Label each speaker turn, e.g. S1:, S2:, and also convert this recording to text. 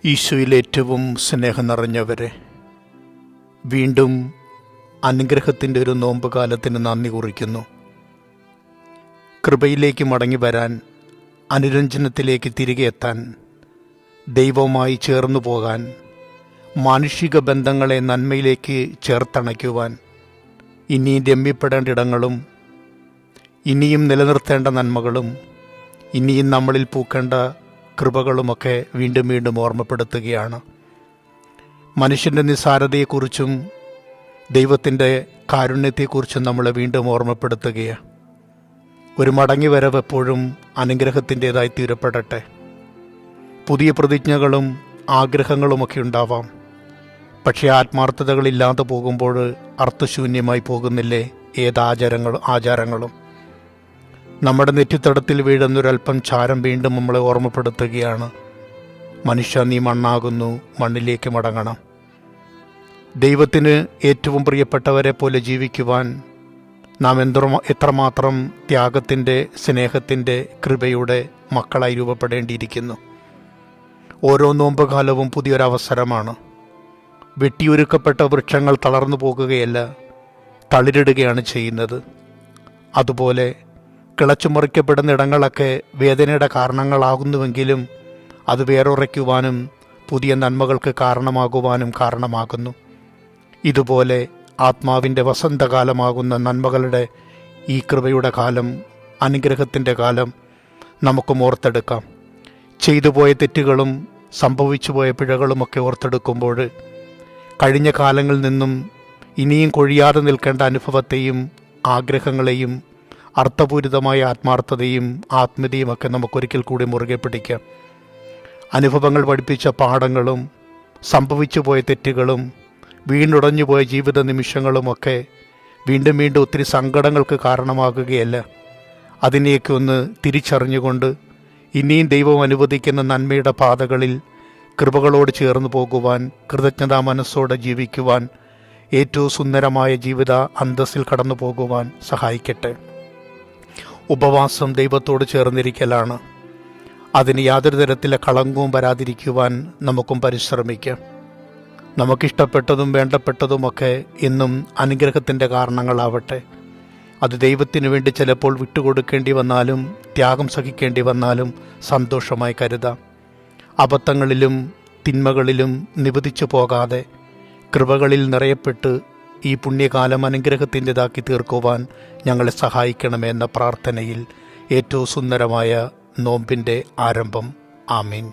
S1: ഈശോയിൽ ഏറ്റവും സ്നേഹം നിറഞ്ഞവരെ, വീണ്ടും അനുഗ്രഹത്തിൻ്റെ ഒരു നോമ്പ് കാലത്തിന് നന്ദി കുറിക്കുന്നു. കൃപയിലേക്ക് മടങ്ങി വരാൻ, അനുരഞ്ജനത്തിലേക്ക് തിരികെ എത്താൻ, ദൈവവുമായി ചേർന്നു പോകാൻ, മാനുഷിക ബന്ധങ്ങളെ നന്മയിലേക്ക് ചേർത്തണയ്ക്കുവാൻ, ഇനിയും രമ്യപ്പെടേണ്ട ഇടങ്ങളും ഇനിയും നിലനിർത്തേണ്ട നന്മകളും ഇനിയും നമ്മളിൽ പൂക്കേണ്ട കൃപകളുമൊക്കെ വീണ്ടും വീണ്ടും ഓർമ്മപ്പെടുത്തുകയാണ്. മനുഷ്യൻ്റെ നിസ്സാരതയെക്കുറിച്ചും ദൈവത്തിൻ്റെ കാരുണ്യത്തെക്കുറിച്ചും നമ്മളെ വീണ്ടും ഓർമ്മപ്പെടുത്തുകയാണ്. ഒരു മടങ്ങിവരവ് എപ്പോഴും അനുഗ്രഹത്തിൻ്റേതായി തീരപ്പെടട്ടെ. പുതിയ പ്രതിജ്ഞകളും ആഗ്രഹങ്ങളുമൊക്കെ ഉണ്ടാവാം. പക്ഷേ ആത്മാർത്ഥതകളില്ലാതെ പോകുമ്പോൾ അർത്ഥശൂന്യമായി പോകുന്നില്ലേ ആചാരങ്ങളും. നമ്മുടെ നെറ്റിത്തടത്തിൽ വീഴുന്നൊരൽപ്പം ചാരം വീണ്ടും നമ്മളെ ഓർമ്മപ്പെടുത്തുകയാണ്. മനുഷ്യ, നീ മണ്ണാകുന്നു, മണ്ണിലേക്ക് മടങ്ങണം. ദൈവത്തിന് ഏറ്റവും പ്രിയപ്പെട്ടവരെ പോലെ ജീവിക്കുവാൻ നാം എത്രമാത്രം ത്യാഗത്തിൻ്റെ, സ്നേഹത്തിൻ്റെ, കൃപയുടെ മക്കളായി രൂപപ്പെടേണ്ടിയിരിക്കുന്നു. ഓരോ നോമ്പുകാലവും പുതിയൊരവസരമാണ്. വെട്ടിയൊരുക്കപ്പെട്ട വൃക്ഷങ്ങൾ തളർന്നു പോകുകയല്ല, തളിരിടുകയാണ് ചെയ്യുന്നത്. അതുപോലെ കിളച്ചുമറിക്കപ്പെടുന്ന ഇടങ്ങളൊക്കെ വേദനയുടെ കാരണങ്ങളാകുന്നുവെങ്കിലും അത് വേരുറയ്ക്കുവാനും പുതിയ നന്മകൾക്ക് കാരണമാകുന്നു. ഇതുപോലെ ആത്മാവിൻ്റെ വസന്തകാലമാകുന്ന നന്മകളുടെ ഈ കൃപയുടെ കാലം, അനുഗ്രഹത്തിൻ്റെ കാലം നമുക്കും ഓർത്തെടുക്കാം. ചെയ്തുപോയ തെറ്റുകളും സംഭവിച്ചുപോയ പിഴകളുമൊക്കെ ഓർത്തെടുക്കുമ്പോൾ കഴിഞ്ഞ കാലങ്ങളിൽ നിന്നും ഇനിയും കൊഴിയാതെ നിൽക്കേണ്ട അനുഭവത്തെയും ആഗ്രഹങ്ങളെയും അർത്ഥപൂരിതമായ ആത്മാർത്ഥതയും ആത്മീയതയുമൊക്കെ നമുക്കൊരിക്കൽ കൂടി മുറുകെ പിടിക്കാം. അനുഭവങ്ങൾ പഠിപ്പിച്ച പാഠങ്ങളും സംഭവിച്ചു പോയ തെറ്റുകളും വീണുടഞ്ഞു പോയ ജീവിത നിമിഷങ്ങളുമൊക്കെ വീണ്ടും വീണ്ടും ഒത്തിരി സങ്കടങ്ങൾക്ക് കാരണമാകുകയല്ല. അതിനെയൊക്കെ ഒന്ന് തിരിച്ചറിഞ്ഞുകൊണ്ട് ഇനിയും ദൈവം അനുവദിക്കുന്ന നന്മയുടെ പാതകളിൽ കൃപകളോട് ചേർന്ന് പോകുവാൻ, കൃതജ്ഞതാ മനസ്സോടെ ജീവിക്കുവാൻ, ഏറ്റവും സുന്ദരമായ ജീവിത അന്തസ്സിൽ കടന്നു പോകുവാൻ സഹായിക്കട്ടെ. ഉപവാസം ദൈവത്തോട് ചേർന്നിരിക്കലാണ്. അതിന് യാതൊരു തരത്തിലെ കളങ്കവും വരാതിരിക്കുവാൻ നമുക്കും പരിശ്രമിക്കാം. നമുക്കിഷ്ടപ്പെട്ടതും വേണ്ടപ്പെട്ടതുമൊക്കെ എന്നും അനുഗ്രഹത്തിൻ്റെ കാരണങ്ങളാവട്ടെ. അത് ദൈവത്തിനു വേണ്ടി ചിലപ്പോൾ വിട്ടുകൊടുക്കേണ്ടി വന്നാലും ത്യാഗം സഹിക്കേണ്ടി വന്നാലും സന്തോഷമായി കരുതാം. അബദ്ധങ്ങളിലും തിന്മകളിലും നിവദിച്ചു പോകാതെ കൃപകളിൽ നിറയപ്പെട്ട് ഈ പുണ്യകാലം അനുഗ്രഹത്തിൻ്റെതാക്കി തീർക്കുവാൻ ഞങ്ങളെ സഹായിക്കണമെന്ന പ്രാർത്ഥനയിൽ ഏറ്റവും സുന്ദരമായ നോമ്പിൻ്റെ ആരംഭം. ആമീൻ.